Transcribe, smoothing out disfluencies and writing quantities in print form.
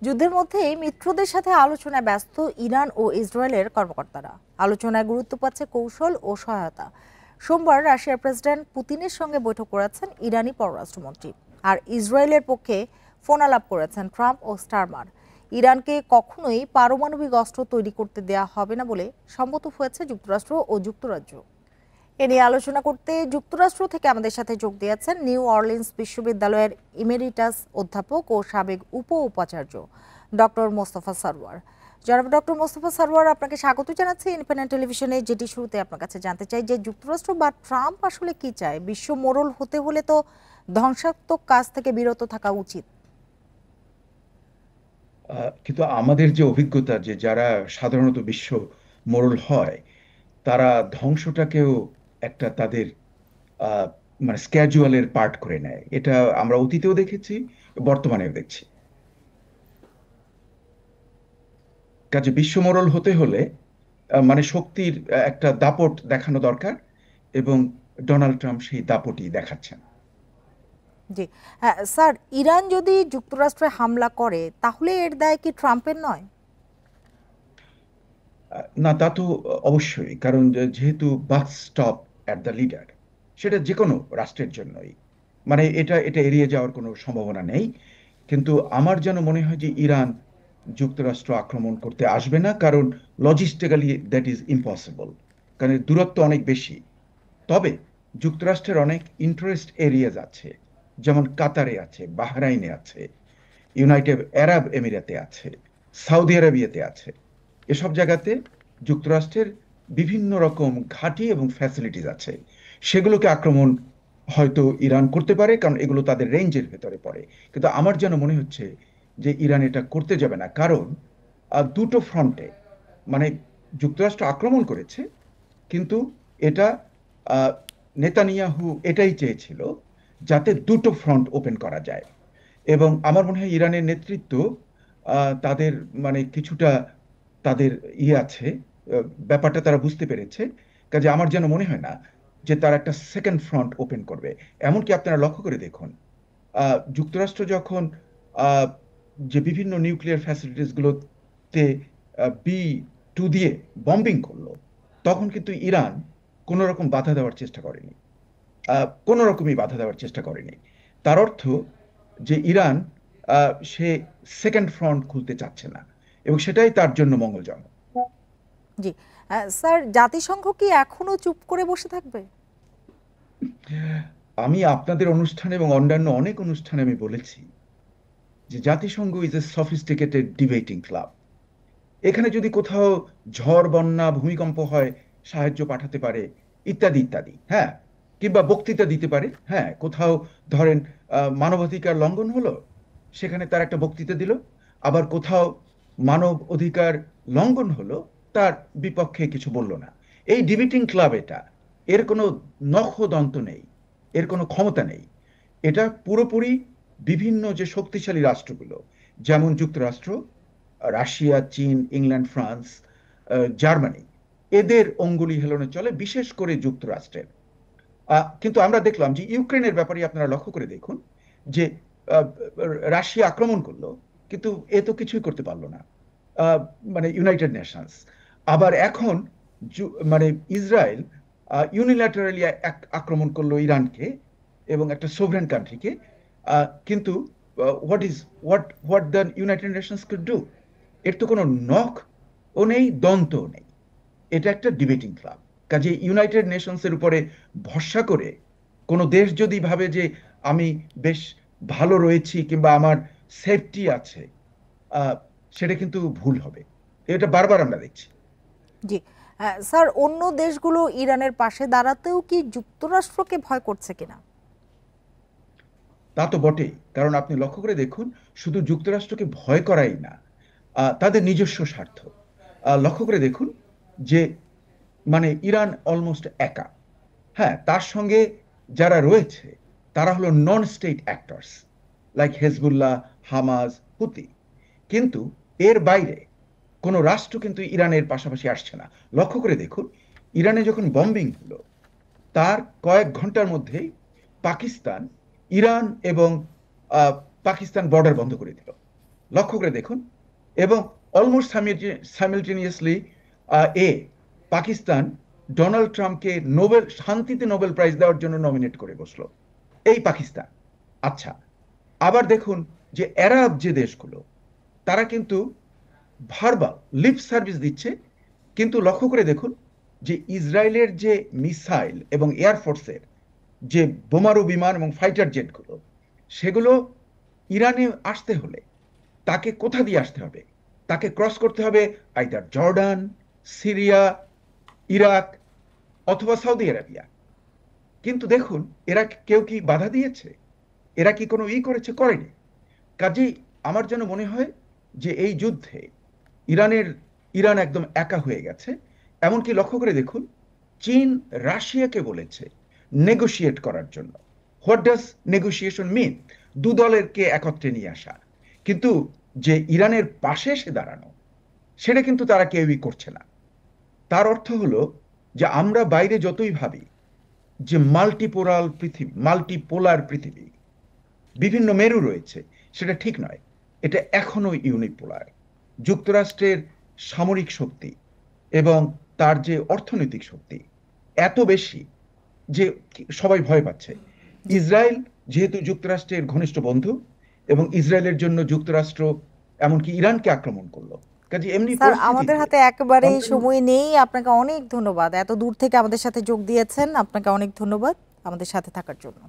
যুদ্ধের মধ্যেই মিত্রদের সাথে আলোচনায় ব্যস্ত ইরান ও ইসরায়েলের কর্মকর্তারা। আলোচনায় গুরুত্ব পাচ্ছে কৌশল ও সহায়তা। সোমবার রাশিয়ার প্রেসিডেন্ট পুতিনের সঙ্গে বৈঠক করেছেন ইরানি পররাষ্ট্রমন্ত্রী, আর ইসরায়েলের পক্ষে ফোন আলাপ করেছেন ট্রাম্প ও স্টারমার। ইরানকে কখনোই পারমাণবিক অস্ত্র তৈরি করতে দেয়া হবে না বলে সম্মত হয়েছে যুক্তরাষ্ট্র ও যুক্তরাজ্য। এ নিয়ে আলোচনা করতে যুক্তরাষ্ট্র থেকে আমাদের সাথে যোগ দিয়েছেন নিউ অরলিন্স বিশ্ববিদ্যালয়ের ইমেরিটাস অধ্যাপক ও সাবেক উপাচার্য ডক্টর মোস্তফা সরওয়ার। জনাব ডক্টর মোস্তফা সরওয়ার, আপনাকে স্বাগত জানাচ্ছি ইন্ডিপেন্ডেন্ট টেলিভিশনে। যেটি শুরুতে আপনার কাছে জানতে চাই যে যুক্তরাষ্ট্র বা ট্রাম্প আসলে কি চায়? বিশ্ব মোড়ল হতে হলে তো ধ্বংসাত্মক কাজ থেকে বিরত থাকা উচিত। কিন্তু আমাদের যে অভিজ্ঞতা, যে যারা সাধারণত বিশ্ব মোড়ল হয় তারা ধ্বংসটাকেও একটা তাদের আহ, মানে স্ক্যাজুয়ালের পার্ট করে নেয়। এটা আমরা অতীতেও দেখেছি, বর্তমানেও দেখছি। কাজে বিশ্ব মোড়ল হতে হলে মানে শক্তির একটা দাপট দেখানো দরকার, এবং ডোনাল্ড ট্রাম্প সেই দাপটই দেখাচ্ছেন। জি, হ্যাঁ স্যার, ইরান যদি যুক্তরাষ্ট্রে হামলা করে তাহলে এর দায় কি ট্রাম্পের নয়? না, তা তো অবশ্যই, কারণ যেহেতু বাক স্টপ অ্যাট দ্য লিডার, সেটা যে কোনো রাষ্ট্রের জন্যই, মানে এটা এটা এড়িয়ে যাওয়ার কোনো সম্ভাবনা নেই। কিন্তু আমার যেন মনে হয় যে ইরান যুক্তরাষ্ট্র আক্রমণ করতে আসবে না, কারণ লজিস্টিক্যালি দ্যাট ইজ ইম্পসিবল, কারণ এর দূরত্ব অনেক বেশি। তবে যুক্তরাষ্ট্রের অনেক ইন্টারেস্ট এরিয়াজ আছে, যেমন কাতারে আছে, বাহরাইনে আছে, ইউনাইটেড আরব এমিরাতে আছে, সৌদি আরবিয়াতে আছে। এসব জায়গাতে যুক্তরাষ্ট্রের বিভিন্ন রকম ঘাঁটি এবং ফ্যাসিলিটিস আছে। সেগুলোকে আক্রমণ হয়তো ইরান করতে পারে, কারণ এগুলো তাদের রেঞ্জের ভেতরে পড়ে। কিন্তু আমার যেন মনে হচ্ছে যে ইরান এটা করতে যাবে না, কারণ দুটো ফ্রন্টে, মানে যুক্তরাষ্ট্র আক্রমণ করেছে, কিন্তু এটা আহ, নেতানিয়াহু এটাই চেয়েছিল, যাতে দুটো ফ্রন্ট ওপেন করা যায়। এবং আমার মনে হয় ইরানের নেতৃত্ব তাদের মানে কিছুটা তাদের আছে, ব্যাপারটা তারা বুঝতে পেরেছে। কাজে আমার যেন মনে হয় না যে তারা একটা সেকেন্ড ফ্রন্ট ওপেন করবে। এমনকি আপনারা লক্ষ্য করে দেখুন, যুক্তরাষ্ট্র যখন আহ, যে বিভিন্ন নিউক্লিয়ার ফ্যাসিলিটিস গুলোতে B-2 দিয়ে বম্বিং করলো, তখন কিন্তু ইরান কোনো রকম বাধা দেওয়ার চেষ্টা করেনি, কোনো রকমই বাধা দেওয়ার চেষ্টা করেনি। তার অর্থ যে ইরান সে সেকেন্ড ফ্রন্ট খুলতে চাচ্ছে না, এবং সেটাই তার জন্য মঙ্গলজনক। জি, স্যার, জাতিসংঘ কি এখনো চুপ করে বসে থাকবে? আমি আপনাদের অনুষ্ঠানে এবং অন্যান্য অনেক অনুষ্ঠানে আমি বলেছি যে জাতিসংঘ is a sophisticated debating club. এখানে যদি কোথাও ঝড়, বন্যা, ভূমিকম্প হয়, সাহায্য পাঠাতে পারে, ইত্যাদি ইত্যাদি। হ্যাঁ, কিংবা বক্তৃতা দিতে পারে। হ্যাঁ, কোথাও ধরেন মানবাধিকার লঙ্ঘন হলো, সেখানে তার একটা বক্তৃতা দিল। আবার কোথাও মানব অধিকার লঙ্ঘন হলো, তার বিপক্ষে কিছু বলল না। এই ডিবেটিং ক্লাব এটা, এর কোনো নখদন্ত নেই, এর কোনো ক্ষমতা নেই। এটা পুরোপুরি বিভিন্ন যে শক্তিশালী রাষ্ট্রগুলো, যেমন যুক্তরাষ্ট্র, রাশিয়া, চীন, ইংল্যান্ড, ফ্রান্স, জার্মানি, এদের অঙ্গুলি হেলনে চলে, বিশেষ করে যুক্তরাষ্ট্রের। কিন্তু আমরা দেখলাম যে ইউক্রেনের ব্যাপারে আপনারা লক্ষ্য করে দেখুন যে আহ, রাশিয়া আক্রমণ করলো, কিন্তু এ তো কিছুই করতে পারলো না, মানে ইউনাইটেড নেশনস। আবার এখন মানে ইসরায়েল ইউনিল্যাটারালি আক্রমণ করলো ইরানকে এবং একটা সোভরেন কান্ট্রিকে। কিন্তু what is what what the United Nations could do? এর তো কোনো নখ ও নেই, দন্তও নেই। এটা একটা ডিবেটিং ক্লাব। কাজে ইউনাইটেড নেশনস এর উপরে ভরসা করে কোনো দেশ যদি ভাবে যে আমি বেশ ভালো রয়েছি কিংবা আমার সেফটি আছে, আহ, সেটা কিন্তু ভুল হবে। এটা বারবার আমরা দেখছি। জি, স্যার, অন্য দেশগুলো ইরানের পাশে দাঁড়াতেও কি যুক্তরাষ্ট্রকে ভয় করছে কিনা? তা তো বটেই, কারণ আপনি লক্ষ্য করে দেখুন, শুধু যুক্তরাষ্ট্রকে ভয় করাই না, তাদের নিজস্ব স্বার্থ লক্ষ্য করে দেখুন যে মানে ইরান অলমোস্ট একা। হ্যাঁ, তার সঙ্গে যারা রয়েছে তারা হলো non state actors, like Hezbollah, Hamas, Houthi. কিন্তু এর বাইরে কোনো রাষ্ট্র কিন্তু ইরানের পাশাপাশি আসছে না। লক্ষ্য করে দেখুন, ইরানে যখন বম্বিং হলো, তার কয়েক ঘন্টার মধ্যেই পাকিস্তান ইরান এবং আহ, পাকিস্তান বর্ডার বন্ধ করে দিল। লক্ষ্য করে দেখুন। এবং অলমোস্ট সাইমেলটেনিয়াসলি এ পাকিস্তান ডোনাল্ড ট্রাম্পকে শান্তিতে নোবেল প্রাইজ দেওয়ার জন্য নমিনেট করে বসলো, এই পাকিস্তান। আচ্ছা, আবার দেখুন যে আরব যে দেশগুলো, তারা কিন্তু ভার্বাল লিপ সার্ভিস দিচ্ছে, কিন্তু লক্ষ্য করে দেখুন যে ইসরায়েলের যে মিসাইল এবং এয়ারফোর্সের যে বোমারু বিমান এবং ফাইটার জেটগুলো, সেগুলো ইরানে আসতে হলে তাকে কোথা দিয়ে আসতে হবে? তাকে ক্রস করতে হবে আইদার জর্ডান, সিরিয়া, ইরাক অথবা সৌদি আরবিয়া। কিন্তু দেখুন এরা কেউ কি বাধা দিয়েছে? এরা কি কোনো করেছে? করেনি। কাজেই আমার যেন মনে হয় যে এই যুদ্ধে ইরান একদম একা হয়ে গেছে। এমনকি লক্ষ্য করে দেখুন, চীন রাশিয়াকে বলেছে নেগোশিয়েট করার জন্য। হোয়াট ডাজ নেগোসিয়েশন মিন? দু দলেরকে একত্রে নিয়ে আসা। কিন্তু যে ইরানের পাশে এসে দাঁড়ানো, সেটা কিন্তু তারা কেউই করছে না। তার অর্থ হলো যে আমরা বাইরে যতই ভাবি যে মাল্টিপোলার পৃথিবী, বিভিন্ন মেরু রয়েছে, সেটা ঠিক নয়। এটা এখনো ইউনিপোলার। যুক্তরাষ্ট্রের সামরিক শক্তি এবং তার যে অর্থনৈতিক শক্তি এত বেশি যে সবাই ভয় পাচ্ছে। জি ইসরায়েল যেহেতু যুক্তরাষ্ট্রের ঘনিষ্ঠ বন্ধু, এবং ইসরায়েলের জন্য যুক্তরাষ্ট্র এমনকি ইরানকে আক্রমণ করলো। কাজে এমনি স্যার, আমাদের পরিস্থিতিতে হাতে একেবারেই অন্তত সময় নেই। আপনাকে অনেক ধন্যবাদ, এত দূর থেকে আমাদের সাথে যোগ দিয়েছেন। আপনাকে অনেক ধন্যবাদ আমাদের সাথে থাকার জন্য।